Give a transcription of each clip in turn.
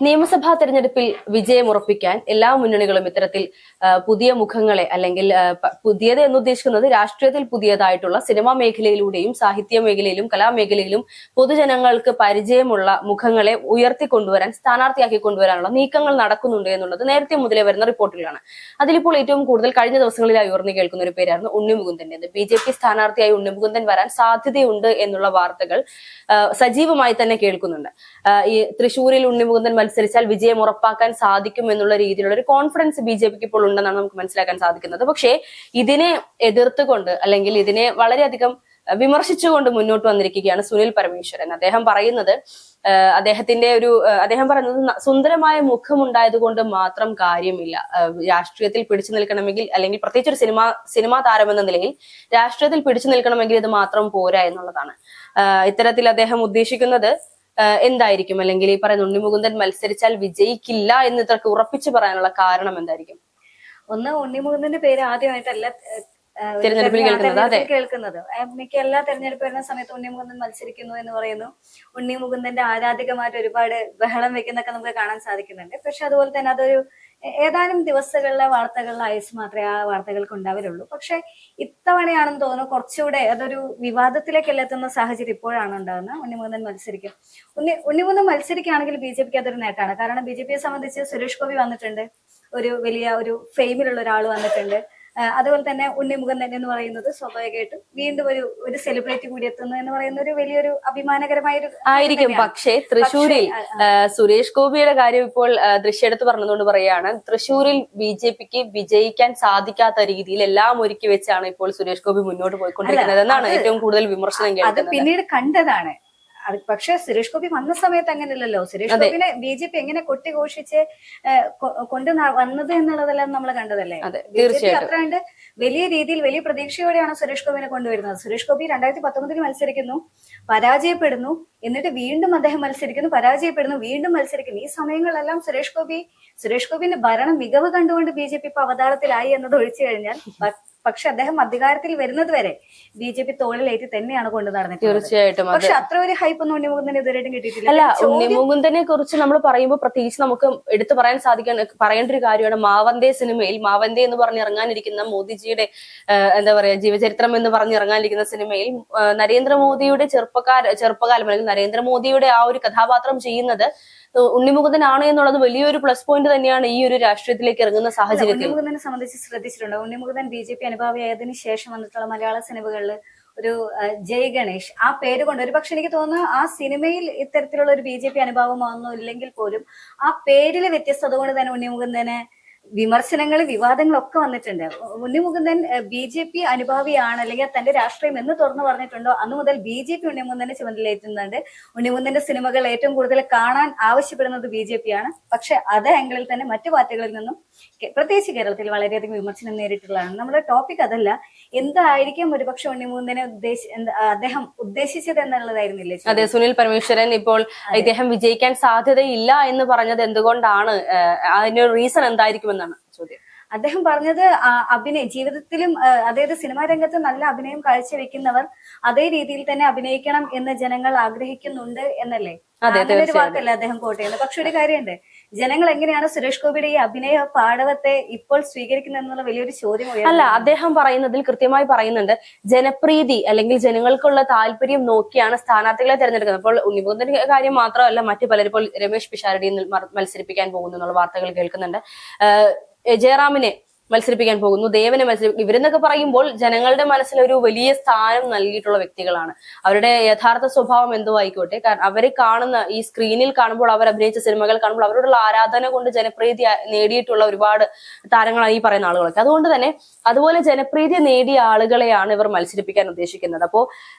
നിയമസഭാ തെരഞ്ഞെടുപ്പിൽ വിജയമുറപ്പിക്കാൻ എല്ലാ മുന്നണികളും ഇത്തരത്തിൽ പുതിയ മുഖങ്ങളെ അല്ലെങ്കിൽ പുതിയത് എന്നുദ്ദേശിക്കുന്നത് രാഷ്ട്രീയത്തിൽ പുതിയതായിട്ടുള്ള സിനിമാ മേഖലയിലൂടെയും സാഹിത്യ മേഖലയിലും കലാമേഖലയിലും പൊതുജനങ്ങൾക്ക് പരിചയമുള്ള മുഖങ്ങളെ ഉയർത്തിക്കൊണ്ടുവരാൻ സ്ഥാനാർത്ഥിയാക്കി കൊണ്ടുവരാനുള്ള നീക്കങ്ങൾ നടക്കുന്നുണ്ട് എന്നുള്ളത് നേരത്തെ മുതലേ വരുന്ന റിപ്പോർട്ടുകളാണ്. അതിലിപ്പോൾ ഏറ്റവും കൂടുതൽ കഴിഞ്ഞ ദിവസങ്ങളിലായി ഉയർന്നു കേൾക്കുന്ന ഒരു പേരായിരുന്നു ഉണ്ണിമുകുന്ദന്റേത്. ബി.ജെ.പി സ്ഥാനാർത്ഥിയായി ഉണ്ണിമുകുന്ദൻ വരാൻ സാധ്യതയുണ്ട് എന്നുള്ള വാർത്തകൾ സജീവമായി തന്നെ കേൾക്കുന്നുണ്ട്. ഈ തൃശൂരിൽ ഉണ്ണിമുകുന്ദൻ മത്സരിച്ചാൽ വിജയം ഉറപ്പാക്കാൻ സാധിക്കും എന്നുള്ള രീതിയിലുള്ള ഒരു കോൺഫിഡൻസ് ബി.ജെ.പിക്ക് ഇപ്പോൾ ഉണ്ടെന്നാണ് നമുക്ക് മനസ്സിലാക്കാൻ സാധിക്കുന്നത്. പക്ഷേ ഇതിനെ എതിർത്തുകൊണ്ട് അല്ലെങ്കിൽ ഇതിനെ വളരെയധികം വിമർശിച്ചുകൊണ്ട് മുന്നോട്ട് വന്നിരിക്കുകയാണ് സുനിൽ പരമേശ്വരൻ. അദ്ദേഹം പറയുന്നത് അദ്ദേഹം പറയുന്നത് സുന്ദരമായ മുഖമുണ്ടായത് കൊണ്ട് മാത്രം കാര്യമില്ല. രാഷ്ട്രീയത്തിൽ പിടിച്ചു നിൽക്കണമെങ്കിൽ അല്ലെങ്കിൽ പ്രത്യേകിച്ച് ഒരു സിനിമാ താരമെന്ന നിലയിൽ രാഷ്ട്രീയത്തിൽ പിടിച്ചു നിൽക്കണമെങ്കിൽ ഇത് മാത്രം പോരാ എന്നുള്ളതാണ്. ഇത്തരത്തിൽ അദ്ദേഹം ഉദ്ദേശിക്കുന്നത് എന്തായിരിക്കും? അല്ലെങ്കിൽ ഈ പറയുന്ന ഉണ്ണിമുകുന്ദൻ മത്സരിച്ചാൽ വിജയിക്കില്ല എന്ന് ഇത്രക്ക് ഉറപ്പിച്ചു പറയാനുള്ള കാരണം എന്തായിരിക്കും? ഒന്ന്, ഉണ്ണിമുകുന്ദന്റെ പേര് ആദ്യമായിട്ടല്ല തെരഞ്ഞെടുപ്പിൽ കേൾക്കുന്നത്. മിക്ക എല്ലാ തെരഞ്ഞെടുപ്പ് വരുന്ന സമയത്ത് ഉണ്ണിമുകുന്ദൻ മത്സരിക്കുന്നു എന്ന് പറയുന്നു. ഉണ്ണിമുകുന്ദന്റെ ആരാധികമായിട്ട് ഒരുപാട് ബഹളം വെക്കുന്നൊക്കെ നമുക്ക് കാണാൻ സാധിക്കുന്നുണ്ട്. പക്ഷെ അതുപോലെ തന്നെ അതൊരു ഏതാനും ദിവസങ്ങളിലെ വാർത്തകളിലായിസ് മാത്രമേ ആ വാർത്തകൾക്ക് ഉണ്ടാവരുള്ളൂ. പക്ഷെ ഇത്തവണയാണെന്ന് തോന്നുന്നു കുറച്ചുകൂടെ അതൊരു വിവാദത്തിലേക്ക് എത്തുന്ന സാഹചര്യം ഇപ്പോഴാണ് ഉണ്ടാകുന്നത്. ഉണ്ണിമുകുന്ദൻ മത്സരിക്കും. ഉണ്ണിമുകുന്ദൻ മത്സരിക്കുകയാണെങ്കിൽ ബി.ജെ.പിക്ക് അതൊരു നേട്ടമാണ്. കാരണം ബി.ജെ.പിയെ സംബന്ധിച്ച് സുരേഷ് ഗോപി വന്നിട്ടുണ്ട്, ഒരു വലിയ ഒരു ഫെയിമിലുള്ള ഒരാൾ വന്നിട്ടുണ്ട്. അതുപോലെ തന്നെ ഉണ്ണിമുകുന്ദൻ എന്ന് പറയുന്നത് സ്വാഭാവികമായിട്ടും വീണ്ടും ഒരു സെലിബ്രിറ്റി കൂടി എത്തുന്നു എന്ന് പറയുന്ന ഒരു വലിയൊരു അഭിമാനകരമായ ഒരു ആയിരിക്കും. പക്ഷേ തൃശ്ശൂരിൽ സുരേഷ് ഗോപിയുടെ കാര്യം ഇപ്പോൾ ദൃശ്യെടുത്ത് പറഞ്ഞതുകൊണ്ട് പറയാണ്, തൃശ്ശൂരിൽ ബി.ജെ.പിക്ക് വിജയിക്കാൻ സാധിക്കാത്ത രീതിയിൽ എല്ലാം ഒരുക്കി വെച്ചാണ് ഇപ്പോൾ സുരേഷ് ഗോപി മുന്നോട്ട് പോയിക്കൊണ്ടിരിക്കുന്നത് എന്നാണ് ഏറ്റവും കൂടുതൽ വിമർശനം കേൾക്കുന്നത്. അത് പിന്നീട് കണ്ടതാണ്. പക്ഷെ സുരേഷ് ഗോപി വന്ന സമയത്ത് അങ്ങനെയല്ലല്ലോ. സുരേഷ് ഗോപിനെ ബി.ജെ.പി എങ്ങനെ കൊട്ടിഘോഷിച്ച് കൊണ്ട് വന്നത് എന്നുള്ളതെല്ലാം നമ്മൾ കണ്ടതല്ലേ. അത്ര കണ്ട് വലിയ രീതിയിൽ വലിയ പ്രതീക്ഷയോടെയാണ് സുരേഷ് ഗോപിനെ കൊണ്ടുവരുന്നത്. സുരേഷ് ഗോപി 2019 മത്സരിക്കുന്നു, പരാജയപ്പെടുന്നു, എന്നിട്ട് വീണ്ടും അദ്ദേഹം മത്സരിക്കുന്നു, പരാജയപ്പെടുന്നു, വീണ്ടും മത്സരിക്കുന്നു. ഈ സമയങ്ങളിലെല്ലാം സുരേഷ് ഗോപിന്റെ ഭരണ മികവ് കണ്ടുകൊണ്ട് ബി.ജെ.പി ഇപ്പൊ അവതാരത്തിലായി എന്നത് ഒഴിച്ചു കഴിഞ്ഞാൽ പക്ഷെ അദ്ദേഹം അധികാരത്തിൽ വരുന്നത് വരെ ബി.ജെ.പി തോളിലേറ്റി തന്നെയാണ് കൊണ്ടു നടന്നത്. തീർച്ചയായിട്ടും. പക്ഷെ അത്ര ഒരു ഹൈപ്പ് ഒന്നും ഉണ്ണിമുകുന്ദന് ഇതുവരെയായിട്ടും കിട്ടിയിട്ടില്ല. അല്ല, ഉണ്ണിമുകുന്ദനെ കുറിച്ച് നമ്മൾ പറയുമ്പോൾ പ്രത്യേകിച്ച് നമുക്ക് എടുത്തു പറയേണ്ട ഒരു കാര്യമാണ് മാവന്തേ സിനിമയിൽ മാവന്തേ എന്ന് പറഞ്ഞിറങ്ങാനിരിക്കുന്ന മോദിജിയുടെ എന്താ പറയാ ജീവചരിത്രം എന്ന് പറഞ്ഞിറങ്ങാനിരിക്കുന്ന സിനിമയിൽ നരേന്ദ്രമോദിയുടെ ചെറുപ്പകാലം അല്ലെങ്കിൽ നരേന്ദ്രമോദിയുടെ ആ ഒരു കഥാപാത്രം ചെയ്യുന്നത് ഉണ്ണിമുകുന്ദനാണ് എന്നുള്ളത് വലിയൊരു പ്ലസ് പോയിന്റ് തന്നെയാണ് ഈ ഒരു രാഷ്ട്രീയത്തിലേക്ക് ഇറങ്ങുന്ന സാഹചര്യത്തിൽ. ഉണ്ണിമുകുന്ദനെ സംബന്ധിച്ച് ശ്രദ്ധിച്ചിട്ടുണ്ടോ? ഉണ്ണിമുകുന്ദൻ ബി.ജെ.പി അനുഭാവിയായതിനു ശേഷം വന്നിട്ടുള്ള മലയാള സിനിമകളിൽ ഒരു ജയ് ഗണേഷ് ആ പേര് കൊണ്ട് ഒരു പക്ഷെ എനിക്ക് തോന്നുന്നു ആ സിനിമയിൽ ഇത്തരത്തിലുള്ള ഒരു ബി.ജെ.പി അനുഭാവമൊന്നും ഇല്ലെങ്കിൽ പോലും ആ പേരിലെ വ്യത്യസ്തത കൊണ്ട് തന്നെ ഉണ്ണിമുകുന്ദന് വിമർശനങ്ങളും വിവാദങ്ങളും ഒക്കെ വന്നിട്ടുണ്ട്. ഉണ്ണിമുകുന്ദൻ ബി.ജെ.പി അനുഭാവിയാണ് അല്ലെങ്കിൽ തന്റെ രാഷ്ട്രീയം എന്ന് തുറന്നു പറഞ്ഞിട്ടുണ്ടോ അന്ന് മുതൽ ബി.ജെ.പി ഉണ്ണിമുകുന്ദനെ ചുമതലയേറ്റുന്നുണ്ട്. ഉണ്ണിമുകുന്ദന്റെ സിനിമകൾ ഏറ്റവും കൂടുതൽ കാണാൻ ആവശ്യപ്പെടുന്നത് ബി.ജെ.പി ആണ്. പക്ഷെ അതേ ആംഗിളിൽ തന്നെ മറ്റു പാർട്ടികളിൽ നിന്നും പ്രത്യേകിച്ച് കേരളത്തിൽ വളരെയധികം വിമർശനം നേരിട്ടുള്ളതാണ്. നമ്മുടെ ടോപ്പിക് അതല്ല, എന്തായിരിക്കും ഒരുപക്ഷെ ഉണ്ണിമുകുന്ദനെ അദ്ദേഹം ഉദ്ദേശിച്ചത് എന്നുള്ളതായിരുന്നില്ലേ? അതെ, സുനിൽ പരമേശ്വരൻ ഇപ്പോൾ ഇദ്ദേഹം വിജയിക്കാൻ സാധ്യതയില്ല എന്ന് പറഞ്ഞത് എന്തുകൊണ്ടാണ്? അതിനൊരു റീസൺ എന്തായിരിക്കും എന്നാണ് ചോദ്യം. അദ്ദേഹം പറഞ്ഞത് ജീവിതത്തിലും അതായത് സിനിമാ രംഗത്ത് നല്ല അഭിനയം കാഴ്ചവെക്കുന്നവർ അതേ രീതിയിൽ തന്നെ അഭിനയിക്കണം എന്ന് ജനങ്ങൾ ആഗ്രഹിക്കുന്നുണ്ട് എന്നല്ലേ? അങ്ങനൊരു വാക്കല്ലേ അദ്ദേഹം കോട്ട് ചെയ്യുന്നത്. പക്ഷെ ഒരു കാര്യമുണ്ട്, ജനങ്ങൾ എങ്ങനെയാണ് സുരേഷ് ഗോപിയുടെ ഈ അഭിനയ പാടവത്തെ ഇപ്പോൾ സ്വീകരിക്കുന്നത് എന്നുള്ള വലിയൊരു ചോദ്യം. അല്ല, അദ്ദേഹം പറയുന്നതിൽ കൃത്യമായി പറയുന്നുണ്ട് ജനപ്രീതി അല്ലെങ്കിൽ ജനങ്ങൾക്കുള്ള താല്പര്യം നോക്കിയാണ് സ്ഥാനാർത്ഥികളെ തെരഞ്ഞെടുക്കുന്നത്. അപ്പോൾ ഉണ്ണിമുകുന്ദന്റെ കാര്യം മാത്രമല്ല, മറ്റു പലരും ഇപ്പോൾ രമേശ് പിഷാരടി മത്സരിപ്പിക്കാൻ പോകുന്നു എന്നുള്ള വാർത്തകൾ കേൾക്കുന്നുണ്ട്. ജയറാമിനെ മത്സരിപ്പിക്കാൻ പോകുന്നു, ദേവനെ ഇവരെന്നൊക്കെ പറയുമ്പോൾ ജനങ്ങളുടെ മനസ്സിൽ ഒരു വലിയ സ്ഥാനം നൽകിയിട്ടുള്ള വ്യക്തികളാണ്. അവരുടെ യഥാർത്ഥ സ്വഭാവം എന്തോ ആയിക്കോട്ടെ, കാരണം അവരെ കാണുന്ന ഈ സ്ക്രീനിൽ കാണുമ്പോൾ അവർ അഭിനയിച്ച സിനിമകൾ കാണുമ്പോൾ അവരോടുള്ള ആരാധന കൊണ്ട് ജനപ്രീതി നേടിയിട്ടുള്ള ഒരുപാട് താരങ്ങളാണ് ഈ പറയുന്ന ആളുകളൊക്കെ. അതുകൊണ്ട് തന്നെ അതുപോലെ ജനപ്രീതി നേടിയ ആളുകളെയാണ് ഇവർ മത്സരിപ്പിക്കാൻ ഉദ്ദേശിക്കുന്നത്. അപ്പോ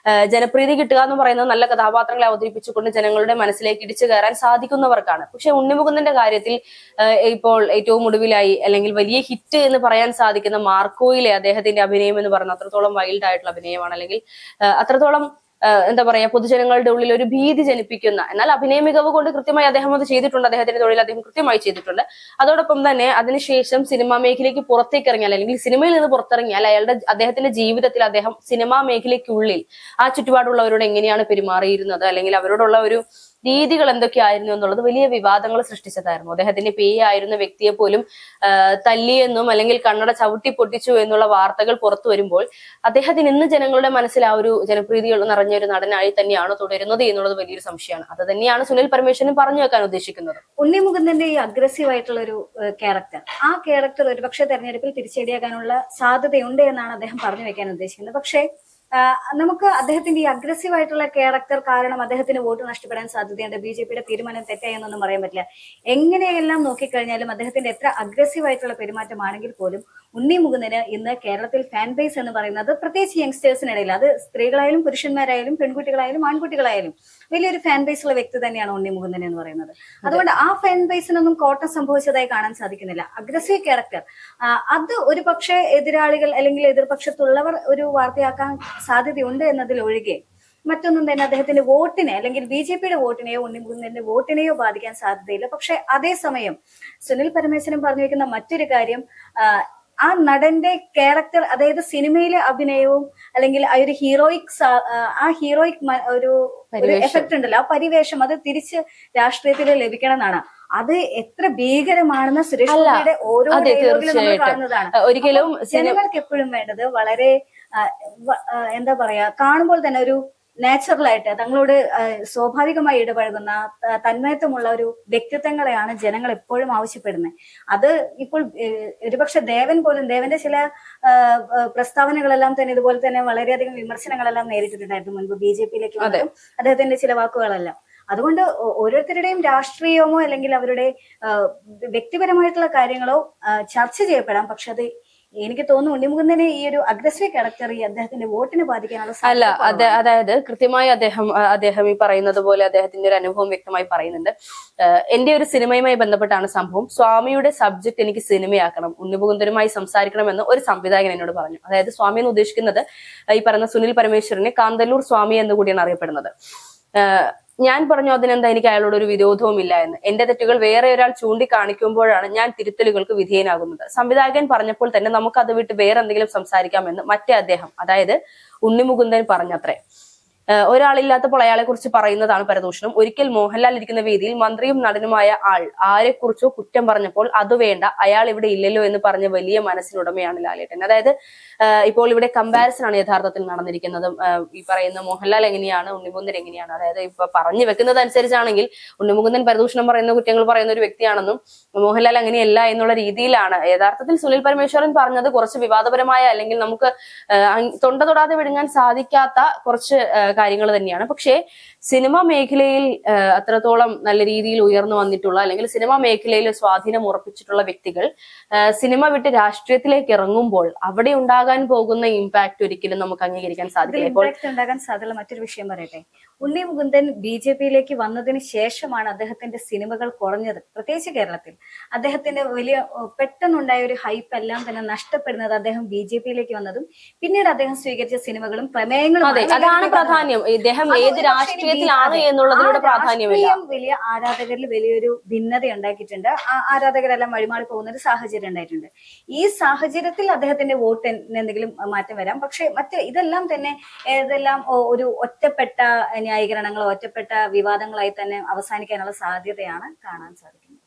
ജനപ്രീതി കിട്ടുക എന്ന് പറയുന്നത് നല്ല കഥാപാത്രങ്ങളെ അവതരിപ്പിച്ചുകൊണ്ട് ജനങ്ങളുടെ മനസ്സിലേക്ക് ഇടിച്ചു കയറാൻ സാധിക്കുന്നവർക്കാണ്. പക്ഷെ ഉണ്ണിമുകുന്ദന്റെ കാര്യത്തിൽ ഇപ്പോൾ ഏറ്റവും ഒടുവിലായി അല്ലെങ്കിൽ വലിയ ഹിറ്റ് എന്ന് പറയാൻ സാധിക്കുന്ന മാർക്കോയിലെ അദ്ദേഹത്തിന്റെ അഭിനയം എന്ന് പറയുന്നത് അത്രത്തോളം വൈൽഡ് ആയിട്ടുള്ള അഭിനയമാണ്. അല്ലെങ്കിൽ അത്രത്തോളം എന്താ പറയാ പൊതുജനങ്ങളുടെ ഉള്ളിൽ ഒരു ഭീതി ജനിപ്പിക്കുന്ന, എന്നാൽ അഭിനയ മികവ് കൊണ്ട് കൃത്യമായി അദ്ദേഹം അത് ചെയ്തിട്ടുണ്ട്. അദ്ദേഹത്തിന്റെ തൊഴിൽ അദ്ദേഹം കൃത്യമായി ചെയ്തിട്ടുണ്ട്. അതോടൊപ്പം തന്നെ അതിനുശേഷം സിനിമാ മേഖലയ്ക്ക് പുറത്തേക്ക് ഇറങ്ങിയാൽ അല്ലെങ്കിൽ സിനിമയിൽ നിന്ന് പുറത്തിറങ്ങിയാൽ അദ്ദേഹത്തിന്റെ ജീവിതത്തിൽ അദ്ദേഹം സിനിമാ മേഖലയ്ക്കുള്ളിൽ ആ ചുറ്റുപാടുള്ളവരോട് എങ്ങനെയാണ് പെരുമാറിയിരുന്നത് അല്ലെങ്കിൽ അവരോടുള്ള ഒരു രീതികൾ എന്തൊക്കെയായിരുന്നു എന്നുള്ളത് വലിയ വിവാദങ്ങൾ സൃഷ്ടിച്ചതായിരുന്നു. അദ്ദേഹത്തിന്റെ പി എ ആയിരുന്ന വ്യക്തിയെ പോലും തല്ലിയെന്നും അല്ലെങ്കിൽ കണ്ണട ചവിട്ടി പൊട്ടിച്ചു എന്നുള്ള വാർത്തകൾ പുറത്തു വരുമ്പോൾ അദ്ദേഹത്തിന് ഇന്ന് ജനങ്ങളുടെ മനസ്സിൽ ആ ഒരു ജനപ്രീതി നിറഞ്ഞ ഒരു നടനായി തന്നെയാണ് തുടരുന്നത് എന്നുള്ളത് വലിയൊരു സംശയമാണ്. അത് തന്നെയാണ് സുനിൽ പരമേശ്വരൻ പറഞ്ഞു വെക്കാൻ ഉദ്ദേശിക്കുന്നത്. ഉണ്ണി മുകുന്ദന്റെ ഈ അഗ്രസീവ് ആയിട്ടുള്ള ഒരു ക്യാരക്ടർ, ആ ക്യാരക്ടർ ഒരുപക്ഷെ തെരഞ്ഞെടുപ്പിൽ തിരിച്ചടിയാകാനുള്ള സാധ്യതയുണ്ട് എന്നാണ് അദ്ദേഹം പറഞ്ഞു വെക്കാൻ ഉദ്ദേശിക്കുന്നത്. പക്ഷേ നമുക്ക് അദ്ദേഹത്തിന്റെ ഈ അഗ്രസീവ് ആയിട്ടുള്ള ക്യാരക്ടർ കാരണം അദ്ദേഹത്തിന് വോട്ട് നഷ്ടപ്പെടാൻ സാധ്യതയുണ്ട്. ബിജെപിയുടെ തീരുമാനം തെറ്റായി എന്നൊന്നും പറയാൻ പറ്റില്ല. എങ്ങനെയെല്ലാം നോക്കിക്കഴിഞ്ഞാലും അദ്ദേഹത്തിന്റെ എത്ര അഗ്രസീവ് ആയിട്ടുള്ള പെരുമാറ്റമാണെങ്കിൽ പോലും ഉണ്ണി മുകുന്ദന് ഇന്ന് കേരളത്തിൽ ഫാൻ ബേസ് എന്ന് പറയുന്നത്, പ്രത്യേകിച്ച് യങ്സ്റ്റേഴ്സിനിടയിൽ, അത് സ്ത്രീകളായാലും പുരുഷന്മാരായാലും പെൺകുട്ടികളായാലും ആൺകുട്ടികളായാലും വലിയൊരു ഫാൻ ബേസ് ഉള്ള വ്യക്തി തന്നെയാണ് ഉണ്ണി മുകുന്ദൻ എന്ന് പറയുന്നത്. അതുകൊണ്ട് ആ ഫാൻ ബേസിനൊന്നും കോട്ടം സംഭവിച്ചതായി കാണാൻ സാധിക്കുന്നില്ല. അഗ്രസീവ് ക്യാരക്ടർ അത് ഒരു പക്ഷേ എതിരാളികൾ അല്ലെങ്കിൽ എതിർപക്ഷത്തുള്ളവർ ഒരു വാർത്തയാക്കാൻ സാധ്യതയുണ്ട് എന്നതിൽ ഒഴികെ മറ്റൊന്നും തന്നെ അദ്ദേഹത്തിന്റെ വോട്ടിനെ അല്ലെങ്കിൽ ബിജെപിയുടെ വോട്ടിനെയോ ഉണ്ണി മുകുന്ദന്റെ വോട്ടിനെയോ ബാധിക്കാൻ സാധ്യതയില്ല. പക്ഷെ അതേസമയം സുനിൽ പരമേശ്വരൻ പറഞ്ഞു വെക്കുന്ന മറ്റൊരു കാര്യം, ആ നടന്റെ ക്യാരക്ടർ, അതായത് സിനിമയിലെ അഭിനയവും അല്ലെങ്കിൽ ആ ഒരു ഹീറോയിക് ഒരു എഫക്ട് ഉണ്ടല്ലോ, ആ പരിവേഷം അത് തിരിച്ച് രാഷ്ട്രീയത്തിൽ ലഭിക്കണം എന്നാണ്. അത് എത്ര ഭീകരമാണെന്ന് സുരേഷ് ഗോപിയുടെ ഓരോ ഡയലോഗിലും നമ്മൾ കാണുന്നതാണ്. ഒരിക്കലും ജനങ്ങൾക്ക് എപ്പോഴും വേണ്ടത് വളരെ എന്താ പറയാ, കാണുമ്പോൾ തന്നെ ഒരു നാച്ചുറൽ ആയിട്ട് തങ്ങളോട് സ്വാഭാവികമായി ഇടപഴകുന്ന തന്മയത്വമുള്ള ഒരു വ്യക്തിത്വങ്ങളെയാണ് ജനങ്ങൾ എപ്പോഴും ആവശ്യപ്പെടുന്നത്. അത് ഇപ്പോൾ ഒരുപക്ഷെ ദേവന്റെ ചില പ്രസ്താവനകളെല്ലാം തന്നെ ഇതുപോലെ തന്നെ വളരെയധികം വിമർശനങ്ങളെല്ലാം നേരിട്ടിട്ടുണ്ടായിരുന്നു മുൻപ് ബിജെപിയിലേക്ക് വന്നതും അദ്ദേഹത്തിന്റെ ചില വാക്കുകളെല്ലാം. അതുകൊണ്ട് ഓരോരുത്തരുടെയും രാഷ്ട്രീയമോ അല്ലെങ്കിൽ അവരുടെ വ്യക്തിപരമായിട്ടുള്ള കാര്യങ്ങളോ ചർച്ച ചെയ്യപ്പെടാം. പക്ഷെ അത് എനിക്ക് തോന്നുന്നു ഉണ്ണി മുകുന്ദനെ ഈ ഒരു അഗ്രസീവ് ക്യാരക്ടർ ഈ അദ്ദേഹത്തിന്റെ വോട്ടിനെ ബാധിക്കാനുള്ള അല്ല. അതായത് കൃത്യമായി അദ്ദേഹം ഈ പറയുന്നത് പോലെ അദ്ദേഹത്തിന്റെ ഒരു അനുഭവം വ്യക്തമായി പറയുന്നുണ്ട്. എന്റെ ഒരു സിനിമയുമായി ബന്ധപ്പെട്ടാണ് സംഭവം. സ്വാമിയുടെ സബ്ജക്ട് എനിക്ക് സിനിമയാക്കണം, ഉണ്ണി മുകുന്ദനുമായി സംസാരിക്കണമെന്ന് ഒരു സംവിധായകൻ എന്നോട് പറഞ്ഞു. അതായത് സ്വാമി എന്ന് ഉദ്ദേശിക്കുന്നത് ഈ പറയുന്ന സുനിൽ പരമേശ്വരനെ കാന്തല്ലൂർ സ്വാമി എന്ന് കൂടിയാണ് അറിയപ്പെടുന്നത്. ഞാൻ പറഞ്ഞു അതിനെന്താ, എനിക്ക് അയാളോട് ഒരു വിരോധവും ഇല്ല എന്ന്. എന്റെ തെറ്റുകൾ വേറെ ഒരാൾ ചൂണ്ടിക്കാണിക്കുമ്പോഴാണ് ഞാൻ തിരുത്തലുകൾക്ക് വിധേയനാകുന്നത്. സംവിധായകൻ പറഞ്ഞപ്പോൾ തന്നെ നമുക്ക് അത് വിട്ട് വേറെ എന്തെങ്കിലും സംസാരിക്കാമെന്ന് മറ്റേ അദ്ദേഹം, അതായത് ഉണ്ണി മുകുന്ദൻ പറഞ്ഞത്രേ. ഒരാളില്ലാത്തപ്പോൾ അയാളെ കുറിച്ച് പറയുന്നതാണ് പരദൂഷണം. ഒരിക്കൽ മോഹൻലാൽ ഇരിക്കുന്ന വേദിയിൽ മന്ത്രിയും നടനുമായ ആൾ ആരെക്കുറിച്ചോ കുറ്റം പറഞ്ഞപ്പോൾ അത് വേണ്ട, അയാൾ ഇവിടെ ഇല്ലല്ലോ എന്ന് പറഞ്ഞ വലിയ മനസ്സിനുടമയാണ് ലാലേട്ടൻ. അതായത് ഇപ്പോൾ ഇവിടെ കമ്പാരിസൺ ആണ് യഥാർത്ഥത്തിൽ നടന്നിരിക്കുന്നത്. ഈ പറയുന്ന മോഹൻലാൽ എങ്ങനെയാണ്, ഉണ്ണിമുകുന്ദൻ എങ്ങനെയാണ്, അതായത് ഇപ്പൊ പറഞ്ഞു വെക്കുന്നത് അനുസരിച്ചാണെങ്കിൽ ഉണ്ണിമുകുന്ദൻ പരദൂഷണം പറയുന്ന, കുറ്റങ്ങൾ പറയുന്ന ഒരു വ്യക്തിയാണെന്നും മോഹൻലാൽ അങ്ങനെയല്ല എന്നുള്ള രീതിയിലാണ് യഥാർത്ഥത്തിൽ സുനിൽ പരമേശ്വരൻ പറഞ്ഞത്. കുറച്ച് വിവാദപരമായ അല്ലെങ്കിൽ നമുക്ക് തൊണ്ട തൊടാതെ വിഴുങ്ങാൻ സാധിക്കാത്ത കുറച്ച് കാര്യങ്ങൾ തന്നെയാണ്. പക്ഷേ സിനിമാ മേഖലയിൽ അത്രത്തോളം നല്ല രീതിയിൽ ഉയർന്നു വന്നിട്ടുള്ള അല്ലെങ്കിൽ സിനിമാ മേഖലയിൽ സ്വാധീനം ഉറപ്പിച്ചിട്ടുള്ള വ്യക്തികൾ സിനിമ വിട്ട് രാഷ്ട്രീയത്തിലേക്ക് ഇറങ്ങുമ്പോൾ അവിടെ ഉണ്ടാകാൻ പോകുന്ന ഇമ്പാക്ട് ഒരിക്കലും നമുക്ക് അംഗീകരിക്കാൻ സാധിക്കില്ല. ഇമ്പാക്ട് ഉണ്ടാകാൻ സാധ്യതയുള്ള മറ്റൊരു വിഷയം പറയട്ടെ. ഉണ്ണി മുകുന്ദൻ ബിജെപിയിലേക്ക് വന്നതിന് ശേഷമാണ് അദ്ദേഹത്തിന്റെ സിനിമകൾ കുറഞ്ഞത്. പ്രത്യേകിച്ച് കേരളത്തിൽ അദ്ദേഹത്തിന്റെ വലിയ പെട്ടെന്നുണ്ടായ ഒരു ഹൈപ്പ് എല്ലാം തന്നെ നഷ്ടപ്പെടുന്നത് അദ്ദേഹം ബിജെപിയിലേക്ക് വന്നതും പിന്നീട് അദ്ദേഹം സ്വീകരിച്ച സിനിമകളും പ്രമേയങ്ങളും. അതാണ് പ്രാധാന്യം. ഇദ്ദേഹം ഏത് രാഷ്ട്രീയത്തിലാണ് എന്നുള്ളതിലൂടെ പ്രാധാന്യമില്ല. വലിയ ആരാധകരിൽ വലിയൊരു ഭിന്നത ഉണ്ടാക്കിയിട്ടുണ്ട്. ആരാധകരെല്ലാം വഴിമാറി പോകുന്ന ഒരു സാഹചര്യം ഉണ്ടായിട്ടുണ്ട്. ഈ സാഹചര്യത്തിൽ അദ്ദേഹത്തിന്റെ വോട്ട് എന്തെങ്കിലും മാറ്റം വരാം. പക്ഷെ ഇതെല്ലാം തന്നെ ഏതെല്ലാം ഒരു ഒറ്റപ്പെട്ട ന്യായീകരണങ്ങളോ ഒറ്റപ്പെട്ട വിവാദങ്ങളായി തന്നെ അവസാനിക്കാനുള്ള സാധ്യതയാണ് കാണാൻ സാധിക്കുന്നത്.